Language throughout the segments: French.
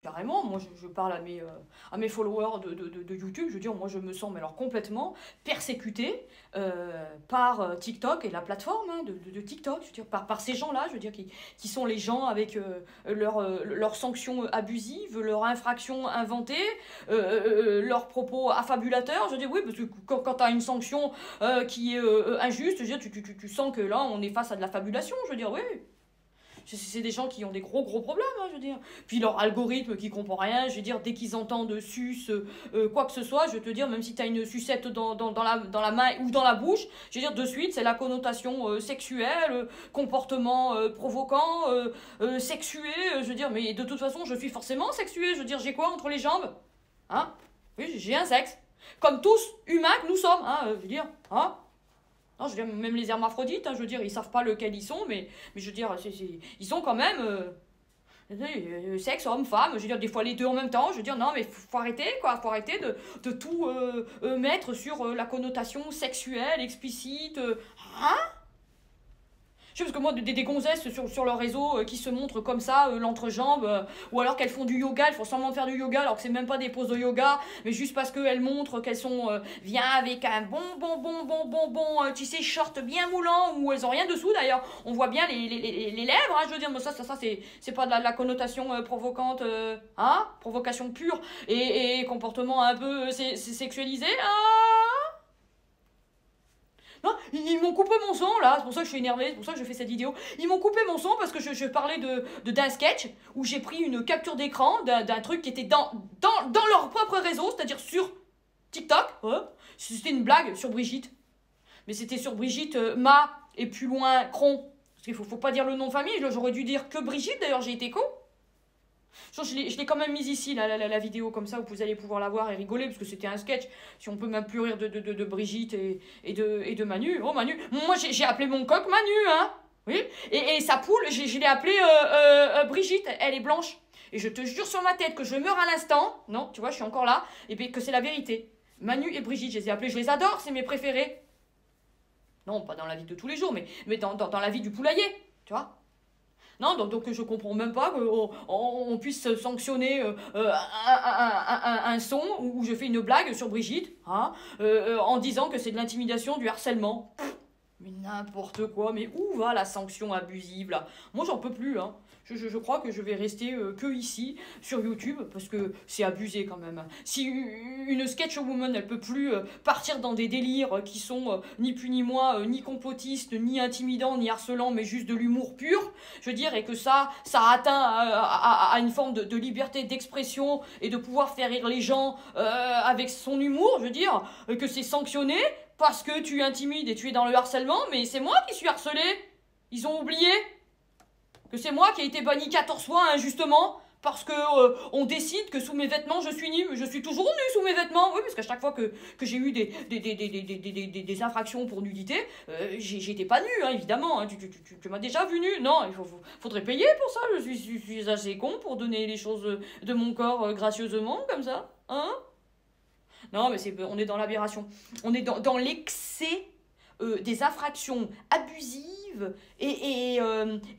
Carrément, moi je parle à mes followers de YouTube, je veux dire, moi je me sens mais alors complètement persécutée par TikTok et la plateforme hein, de TikTok, je veux dire, par ces gens-là, je veux dire, qui sont les gens avec leurs sanctions abusives, leurs infractions inventées, leurs propos affabulateurs, je veux dire, oui, parce que quand tu as une sanction qui est injuste, je veux dire, tu sens que là on est face à de la fabulation, je veux dire, oui. C'est des gens qui ont des gros problèmes, hein, je veux dire. Puis leur algorithme qui comprend rien, je veux dire, dès qu'ils entendent suce, quoi que ce soit, je veux te dire, même si tu as une sucette dans la main ou dans la bouche, je veux dire, de suite, c'est la connotation sexuelle, comportement provoquant, sexué, je veux dire, mais de toute façon, je suis forcément sexué, je veux dire, j'ai quoi entre les jambes? Hein? Oui, j'ai un sexe. Comme tous humains que nous sommes, hein, je veux dire, hein? Non, je veux dire, même les hermaphrodites, hein, je veux dire, ils savent pas lequel ils sont, mais je veux dire, ils sont quand même sexe, homme, femme, je veux dire, des fois les deux en même temps, je veux dire, non, mais faut arrêter, quoi, faut arrêter de tout mettre sur la connotation sexuelle, explicite, hein? Je sais parce que moi, des gonzesses sur leur réseau qui se montrent comme ça, l'entrejambe, ou alors qu'elles font du yoga, elles font semblant de faire du yoga alors que c'est même pas des poses de yoga, mais juste parce qu'elles montrent qu'elles sont, viens avec un tu sais, short bien moulant, où elles ont rien dessous d'ailleurs, on voit bien les lèvres, hein, je veux dire, mais ça c'est pas de la connotation provocante, hein, provocation pure, et comportement un peu sexualisé, hein. Non, ils m'ont coupé mon son là, c'est pour ça que je suis énervée, c'est pour ça que je fais cette vidéo. Ils m'ont coupé mon son parce que je parlais d'un sketch où j'ai pris une capture d'écran d'un truc qui était dans leur propre réseau, c'est-à-dire sur TikTok. Ouais. C'était une blague sur Brigitte. Mais c'était sur Brigitte Ma et plus loin Cron. Parce qu'il faut pas dire le nom de famille, j'aurais dû dire que Brigitte, d'ailleurs j'ai été con. Je l'ai quand même mise ici, la vidéo, comme ça vous allez pouvoir la voir et rigoler, parce que c'était un sketch. Si on peut même plus rire de Brigitte et de Manu. Oh Manu, moi j'ai appelé mon coq Manu, hein. Oui. Et sa poule, je l'ai appelée Brigitte, elle est blanche. Et je te jure sur ma tête que je meurs à l'instant, non, tu vois, je suis encore là, et bien que c'est la vérité. Manu et Brigitte, je les ai appelés, je les adore, c'est mes préférés. Non, pas dans la vie de tous les jours, mais dans la vie du poulailler, tu vois. Non, donc je comprends même pas qu'on puisse sanctionner un son où je fais une blague sur Brigitte, hein, en disant que c'est de l'intimidation, du harcèlement. Mais n'importe quoi, mais où va la sanction abusive là? Moi j'en peux plus, hein. Je crois que je vais rester que ici, sur YouTube, parce que c'est abusé quand même. Si une sketch-woman, elle peut plus partir dans des délires qui sont ni plus ni moins, ni complotistes, ni intimidants, ni harcelants, mais juste de l'humour pur, je veux dire, et que ça atteint à une forme de liberté d'expression et de pouvoir faire rire les gens avec son humour, je veux dire, que c'est sanctionné, parce que tu intimides et tu es dans le harcèlement, mais c'est moi qui suis harcelé. Ils ont oublié que c'est moi qui ai été banni 14 fois injustement parce que on décide que sous mes vêtements je suis nue. Mais je suis toujours nue sous mes vêtements. Oui, parce qu'à chaque fois que j'ai eu des infractions pour nudité, j'étais pas nue, hein, évidemment. Hein. Tu m'as déjà vu nue. Non, faudrait payer pour ça. Je suis assez con pour donner les choses de mon corps gracieusement, comme ça. Hein? Non, mais on est dans l'aberration. On est dans l'excès des infractions abusives et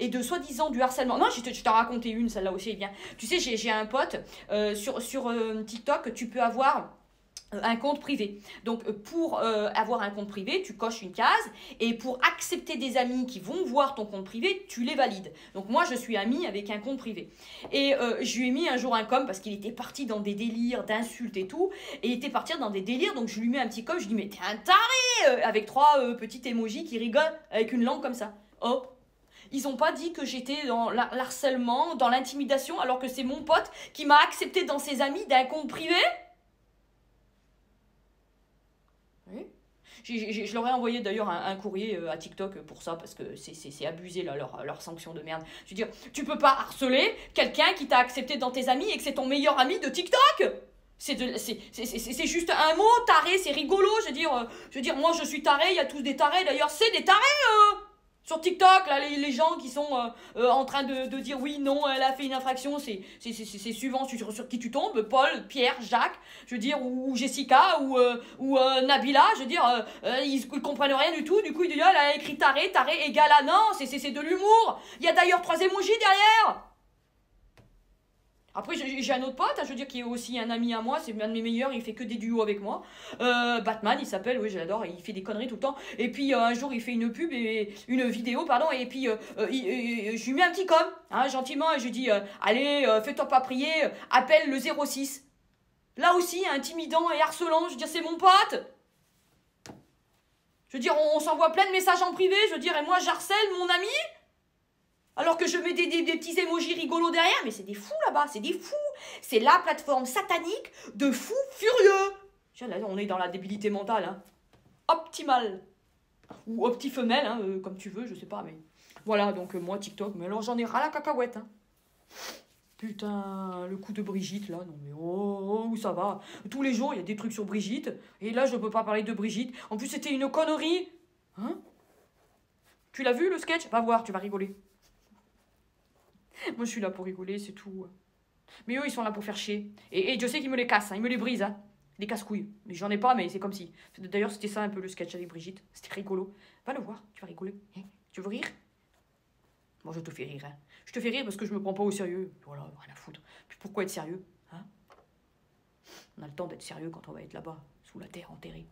de soi-disant du harcèlement. Non, je t'ai raconté une, celle-là aussi, eh bien. Tu sais, j'ai un pote sur TikTok, tu peux avoir un compte privé. Donc pour avoir un compte privé, tu coches une case et pour accepter des amis qui vont voir ton compte privé, tu les valides. Donc moi je suis amie avec un compte privé. Et je lui ai mis un jour un com parce qu'il était parti dans des délires d'insultes et tout. Et il était parti dans des délires, donc je lui mets un petit com, je lui dis mais t'es un taré avec trois petits emojis qui rigolent avec une langue comme ça. Oh, ils ont pas dit que j'étais dans l'harcèlement, dans l'intimidation, alors que c'est mon pote qui m'a accepté dans ses amis d'un compte privé. Oui. Je leur ai envoyé d'ailleurs un courrier à TikTok pour ça, parce que c'est abusé là, leur sanction de merde. Je veux dire, tu peux pas harceler quelqu'un qui t'a accepté dans tes amis et que c'est ton meilleur ami de TikTok. C'est juste un mot, taré, c'est rigolo. Je veux dire, moi je suis taré, il y a tous des tarés, d'ailleurs c'est des tarés sur TikTok, là, les gens qui sont en train de dire oui, non, elle a fait une infraction, c'est suivant sur qui tu tombes, Paul, Pierre, Jacques, je veux dire, ou Jessica, ou Nabila, je veux dire, ils comprennent rien du tout, du coup ils disent, elle a écrit taré, taré égale à non, c'est de l'humour, il y a d'ailleurs 3 emojis derrière. Après, j'ai un autre pote, hein, je veux dire, qui est aussi un ami à moi, c'est un de mes meilleurs, il fait que des duos avec moi. Batman, il s'appelle, oui, je l'adore, il fait des conneries tout le temps. Et puis un jour, il fait une pub, une vidéo, pardon, et puis je lui mets un petit com, hein, gentiment, et je lui dis, allez, fais-toi pas prier, appelle le 06. Là aussi, intimidant et harcelant, je veux dire, c'est mon pote. Je veux dire, on s'envoie plein de messages en privé, je veux dire, et moi, j'harcèle mon ami alors que je mets des petits émojis rigolos derrière, mais c'est des fous là-bas, c'est des fous. C'est la plateforme satanique de fous furieux. Tiens, là, on est dans la débilité mentale, hein. Optimale. Ou optifemelle, hein, comme tu veux, je sais pas, mais... Voilà, donc moi, TikTok, mais alors j'en ai ras la cacahuète, hein. Putain, le coup de Brigitte, là, non mais oh, où ça va? Tous les jours, il y a des trucs sur Brigitte, et là, je peux pas parler de Brigitte. En plus, c'était une connerie. Hein? Tu l'as vu, le sketch? Va voir, tu vas rigoler. Moi, je suis là pour rigoler, c'est tout. Mais eux, ils sont là pour faire chier. Et je sais qu'ils me les cassent, hein, ils me les brisent, hein. Des casse-couilles. Mais j'en ai pas, mais c'est comme si. D'ailleurs, c'était ça un peu le sketch avec Brigitte. C'était rigolo. Va le voir, tu vas rigoler. Hein, tu veux rire? Moi, je te fais rire, hein. Je te fais rire parce que je me prends pas au sérieux. Voilà, rien à foutre. Puis pourquoi être sérieux, hein? On a le temps d'être sérieux quand on va être là-bas, sous la terre, enterré.